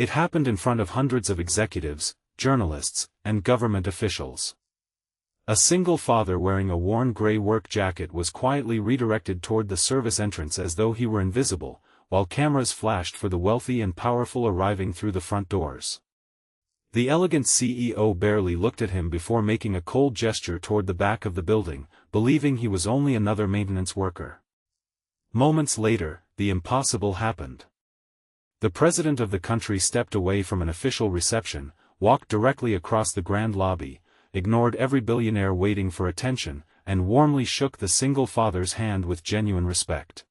It happened in front of hundreds of executives, journalists, and government officials. A single father wearing a worn gray work jacket was quietly redirected toward the service entrance as though he were invisible, while cameras flashed for the wealthy and powerful arriving through the front doors. The elegant CEO barely looked at him before making a cold gesture toward the back of the building, believing he was only another maintenance worker. Moments later, the impossible happened. The president of the country stepped away from an official reception, walked directly across the grand lobby, ignored every billionaire waiting for attention, and warmly shook the single father's hand with genuine respect.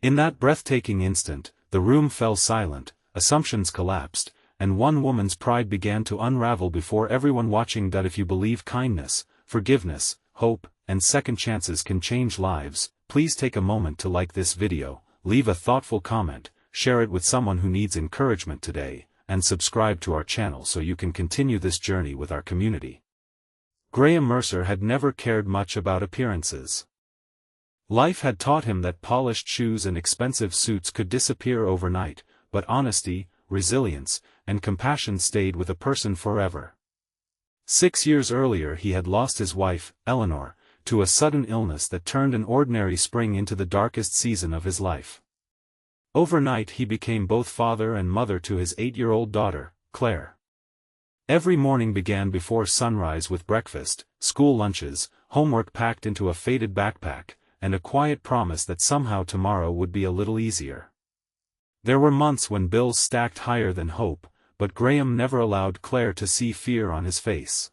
In that breathtaking instant, the room fell silent, assumptions collapsed, and one woman's pride began to unravel before everyone watching. That if you believe kindness, forgiveness, hope, and second chances can change lives, please take a moment to like this video, leave a thoughtful comment, share it with someone who needs encouragement today, and subscribe to our channel so you can continue this journey with our community. Graham Mercer had never cared much about appearances. Life had taught him that polished shoes and expensive suits could disappear overnight, but honesty, resilience, and compassion stayed with a person forever. 6 years earlier he had lost his wife, Eleanor, to a sudden illness that turned an ordinary spring into the darkest season of his life. Overnight he became both father and mother to his 8-year-old daughter, Claire. Every morning began before sunrise with breakfast, school lunches, homework packed into a faded backpack, and a quiet promise that somehow tomorrow would be a little easier. There were months when bills stacked higher than hope, but Graham never allowed Claire to see fear on his face.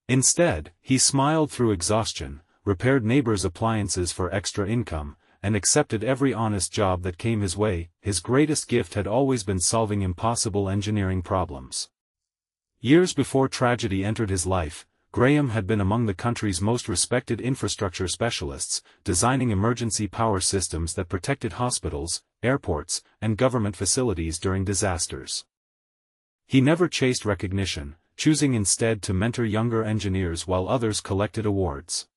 Instead, he smiled through exhaustion, repaired neighbors' appliances for extra income, and accepted every honest job that came his way. His greatest gift had always been solving impossible engineering problems. Years before tragedy entered his life, Graham had been among the country's most respected infrastructure specialists, designing emergency power systems that protected hospitals, airports, and government facilities during disasters. He never chased recognition, choosing instead to mentor younger engineers while others collected awards.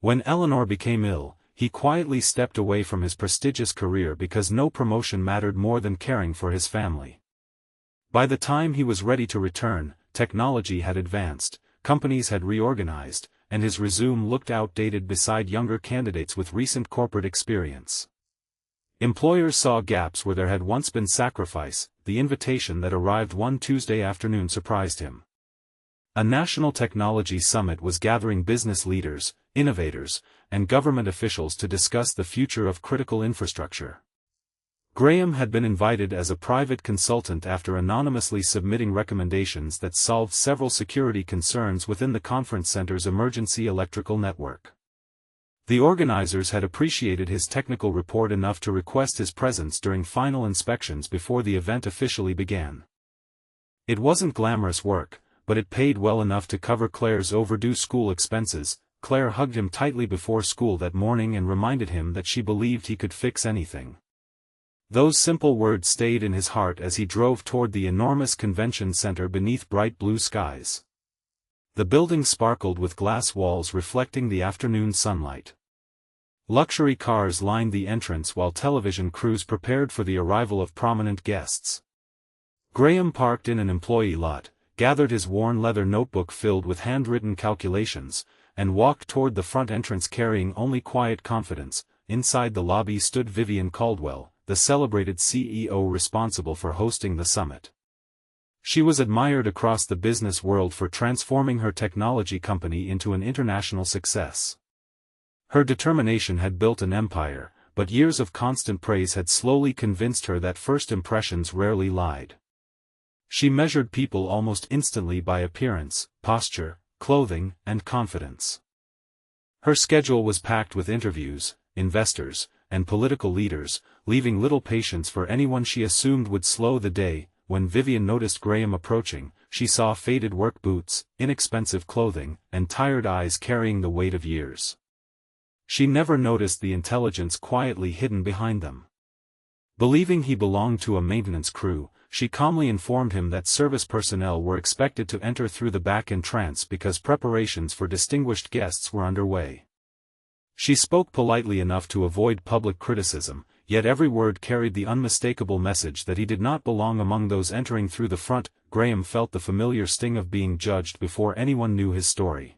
When Eleanor became ill, he quietly stepped away from his prestigious career because no promotion mattered more than caring for his family. By the time he was ready to return, technology had advanced, companies had reorganized, and his resume looked outdated beside younger candidates with recent corporate experience. Employers saw gaps where there had once been sacrifice. The invitation that arrived one Tuesday afternoon surprised him. A national technology summit was gathering business leaders, innovators, and government officials to discuss the future of critical infrastructure. Graham had been invited as a private consultant after anonymously submitting recommendations that solved several security concerns within the conference center's emergency electrical network. The organizers had appreciated his technical report enough to request his presence during final inspections before the event officially began. It wasn't glamorous work, but it paid well enough to cover Claire's overdue school expenses. Claire hugged him tightly before school that morning and reminded him that she believed he could fix anything. Those simple words stayed in his heart as he drove toward the enormous convention center beneath bright blue skies. The building sparkled with glass walls reflecting the afternoon sunlight. Luxury cars lined the entrance while television crews prepared for the arrival of prominent guests. Graham parked in an employee lot, gathered his worn leather notebook filled with handwritten calculations, and walked toward the front entrance carrying only quiet confidence. Inside the lobby stood Vivian Caldwell, the celebrated CEO responsible for hosting the summit. She was admired across the business world for transforming her technology company into an international success. Her determination had built an empire, but years of constant praise had slowly convinced her that first impressions rarely lied. She measured people almost instantly by appearance, posture, clothing, and confidence. Her schedule was packed with interviews, investors, and political leaders, leaving little patience for anyone she assumed would slow the day. When Vivian noticed Graham approaching, she saw faded work boots, inexpensive clothing, and tired eyes carrying the weight of years. She never noticed the intelligence quietly hidden behind them. Believing he belonged to a maintenance crew, she calmly informed him that service personnel were expected to enter through the back entrance because preparations for distinguished guests were underway. She spoke politely enough to avoid public criticism, yet every word carried the unmistakable message that he did not belong among those entering through the front. Graham felt the familiar sting of being judged before anyone knew his story.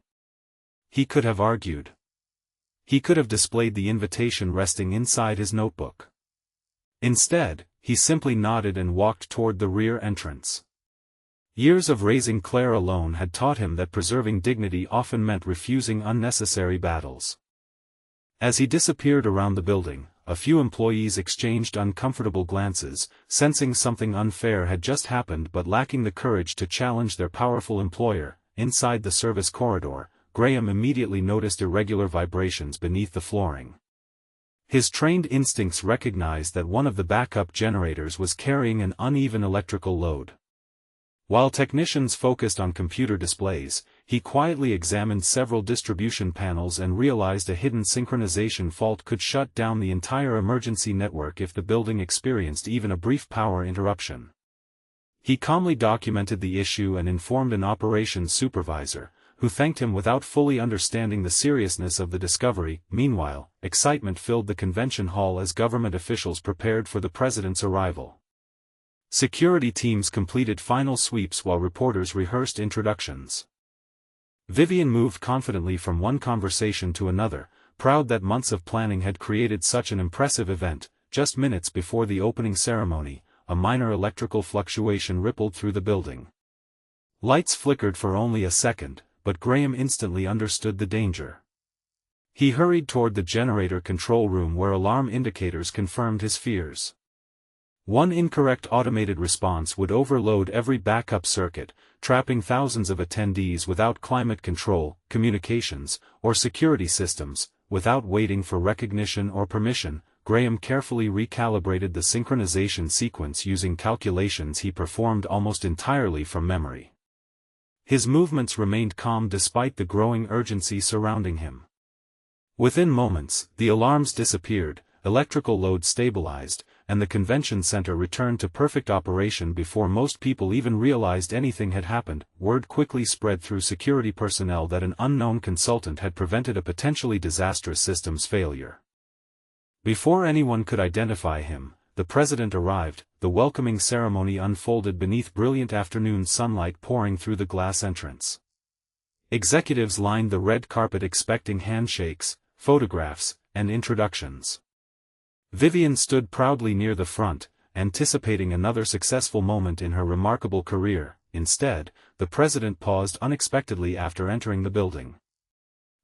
He could have argued. He could have displayed the invitation resting inside his notebook. Instead, he simply nodded and walked toward the rear entrance. Years of raising Claire alone had taught him that preserving dignity often meant refusing unnecessary battles. As he disappeared around the building, a few employees exchanged uncomfortable glances, sensing something unfair had just happened but lacking the courage to challenge their powerful employer. Inside the service corridor, Graham immediately noticed irregular vibrations beneath the flooring. His trained instincts recognized that one of the backup generators was carrying an uneven electrical load. While technicians focused on computer displays, he quietly examined several distribution panels and realized a hidden synchronization fault could shut down the entire emergency network if the building experienced even a brief power interruption. He calmly documented the issue and informed an operations supervisor, who thanked him without fully understanding the seriousness of the discovery. Meanwhile, excitement filled the convention hall as government officials prepared for the president's arrival. Security teams completed final sweeps while reporters rehearsed introductions. Vivian moved confidently from one conversation to another, proud that months of planning had created such an impressive event. Just minutes before the opening ceremony, a minor electrical fluctuation rippled through the building. Lights flickered for only a second, but Graham instantly understood the danger. He hurried toward the generator control room where alarm indicators confirmed his fears. One incorrect automated response would overload every backup circuit, trapping thousands of attendees without climate control, communications, or security systems. Without waiting for recognition or permission, Graham carefully recalibrated the synchronization sequence using calculations he performed almost entirely from memory. His movements remained calm despite the growing urgency surrounding him. Within moments, the alarms disappeared, electrical load stabilized, and the convention center returned to perfect operation before most people even realized anything had happened. Word quickly spread through security personnel that an unknown consultant had prevented a potentially disastrous systems failure. Before anyone could identify him, the president arrived. The welcoming ceremony unfolded beneath brilliant afternoon sunlight pouring through the glass entrance. Executives lined the red carpet expecting handshakes, photographs, and introductions. Vivian stood proudly near the front, anticipating another successful moment in her remarkable career. Instead, the president paused unexpectedly after entering the building.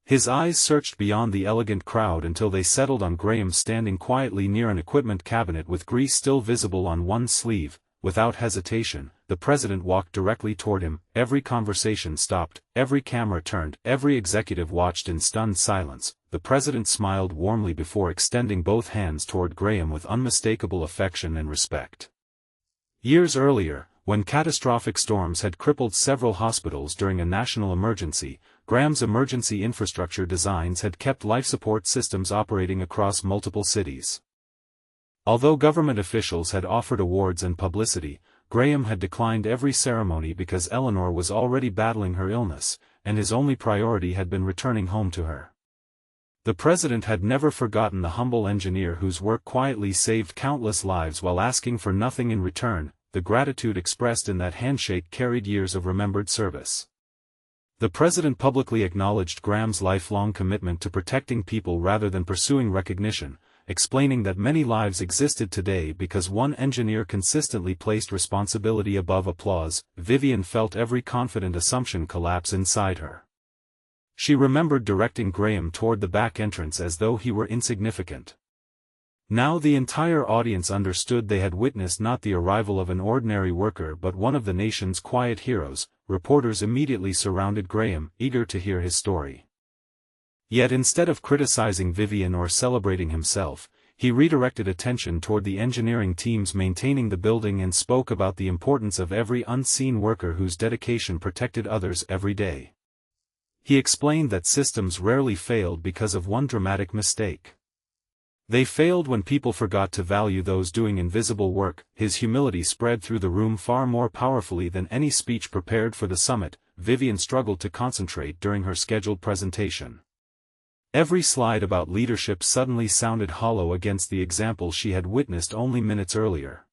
His eyes searched beyond the elegant crowd until they settled on Graham standing quietly near an equipment cabinet with grease still visible on one sleeve. Without hesitation, the president walked directly toward him. Every conversation stopped, every camera turned, every executive watched in stunned silence. The president smiled warmly before extending both hands toward Graham with unmistakable affection and respect. Years earlier, when catastrophic storms had crippled several hospitals during a national emergency, Graham's emergency infrastructure designs had kept life support systems operating across multiple cities. Although government officials had offered awards and publicity, Graham had declined every ceremony because Eleanor was already battling her illness, and his only priority had been returning home to her. The president had never forgotten the humble engineer whose work quietly saved countless lives while asking for nothing in return. The gratitude expressed in that handshake carried years of remembered service. The president publicly acknowledged Graham's lifelong commitment to protecting people rather than pursuing recognition, explaining that many lives existed today because one engineer consistently placed responsibility above applause. Vivian felt every confident assumption collapse inside her. She remembered directing Graham toward the back entrance as though he were insignificant. Now the entire audience understood they had witnessed not the arrival of an ordinary worker but one of the nation's quiet heroes. Reporters immediately surrounded Graham, eager to hear his story. Yet instead of criticizing Vivian or celebrating himself, he redirected attention toward the engineering teams maintaining the building and spoke about the importance of every unseen worker whose dedication protected others every day. He explained that systems rarely failed because of one dramatic mistake. They failed when people forgot to value those doing invisible work. His humility spread through the room far more powerfully than any speech prepared for the summit. Vivian struggled to concentrate during her scheduled presentation. Every slide about leadership suddenly sounded hollow against the example she had witnessed only minutes earlier.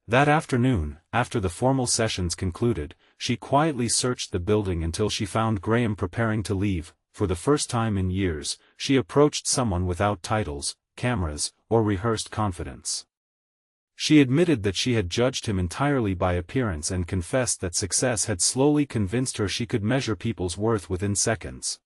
That afternoon, after the formal sessions concluded, she quietly searched the building until she found Graham preparing to leave. For the first time in years, she approached someone without titles, cameras, or rehearsed confidence. She admitted that she had judged him entirely by appearance and confessed that success had slowly convinced her she could measure people's worth within seconds.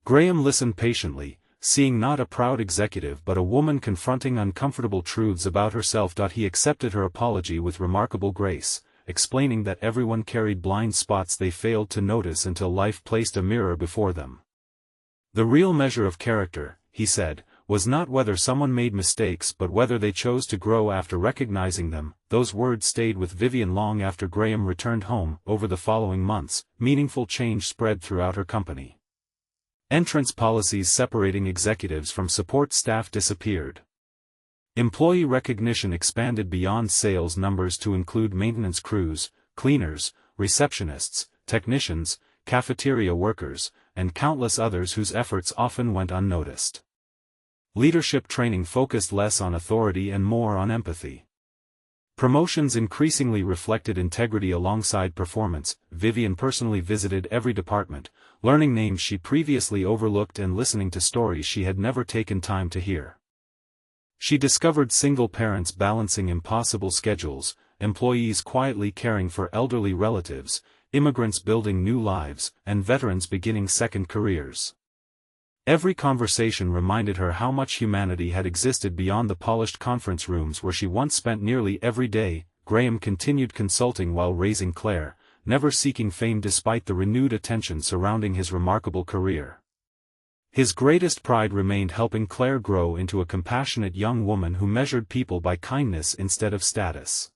Graham listened patiently, seeing not a proud executive but a woman confronting uncomfortable truths about herself. He accepted her apology with remarkable grace, explaining that everyone carried blind spots they failed to notice until life placed a mirror before them. The real measure of character, he said, was not whether someone made mistakes but whether they chose to grow after recognizing them. Those words stayed with Vivian long after Graham returned home. Over the following months, meaningful change spread throughout her company. Entrance policies separating executives from support staff disappeared. Employee recognition expanded beyond sales numbers to include maintenance crews, cleaners, receptionists, technicians, cafeteria workers, and countless others whose efforts often went unnoticed. Leadership training focused less on authority and more on empathy. Promotions increasingly reflected integrity alongside performance. Vivian personally visited every department, learning names she previously overlooked and listening to stories she had never taken time to hear. She discovered single parents balancing impossible schedules, employees quietly caring for elderly relatives, immigrants building new lives, and veterans beginning second careers. Every conversation reminded her how much humanity had existed beyond the polished conference rooms where she once spent nearly every day. Graham continued consulting while raising Claire, never seeking fame despite the renewed attention surrounding his remarkable career. His greatest pride remained helping Claire grow into a compassionate young woman who measured people by kindness instead of status.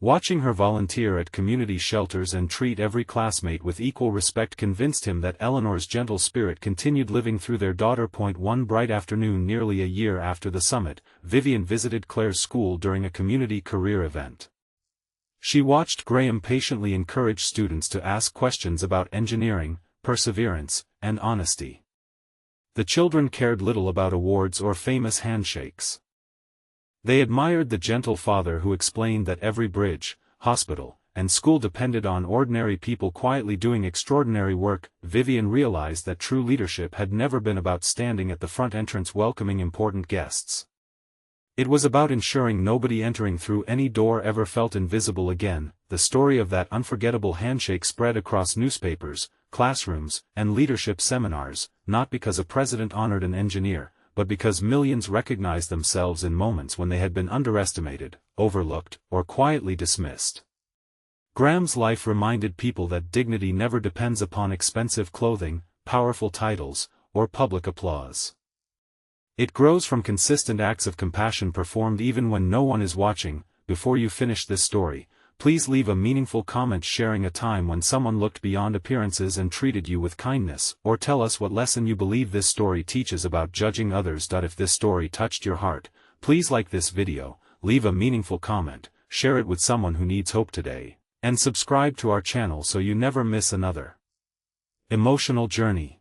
Watching her volunteer at community shelters and treat every classmate with equal respect convinced him that Eleanor's gentle spirit continued living through their daughter. One bright afternoon nearly a year after the summit, Vivian visited Claire's school during a community career event. She watched Graham patiently encourage students to ask questions about engineering, perseverance, and honesty. The children cared little about awards or famous handshakes. They admired the gentle father who explained that every bridge, hospital, and school depended on ordinary people quietly doing extraordinary work. Vivian realized that true leadership had never been about standing at the front entrance welcoming important guests. It was about ensuring nobody entering through any door ever felt invisible again. The story of that unforgettable handshake spread across newspapers, classrooms, and leadership seminars, not because a president honored an engineer, but because millions recognized themselves in moments when they had been underestimated, overlooked, or quietly dismissed. Graham's life reminded people that dignity never depends upon expensive clothing, powerful titles, or public applause. It grows from consistent acts of compassion performed even when no one is watching. Before you finish this story, please leave a meaningful comment sharing a time when someone looked beyond appearances and treated you with kindness, or tell us what lesson you believe this story teaches about judging others. If this story touched your heart, please like this video, leave a meaningful comment, share it with someone who needs hope today, and subscribe to our channel so you never miss another emotional journey.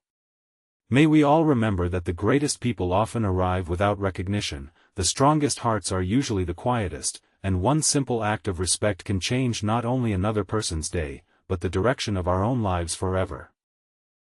May we all remember that the greatest people often arrive without recognition, the strongest hearts are usually the quietest, and one simple act of respect can change not only another person's day, but the direction of our own lives forever.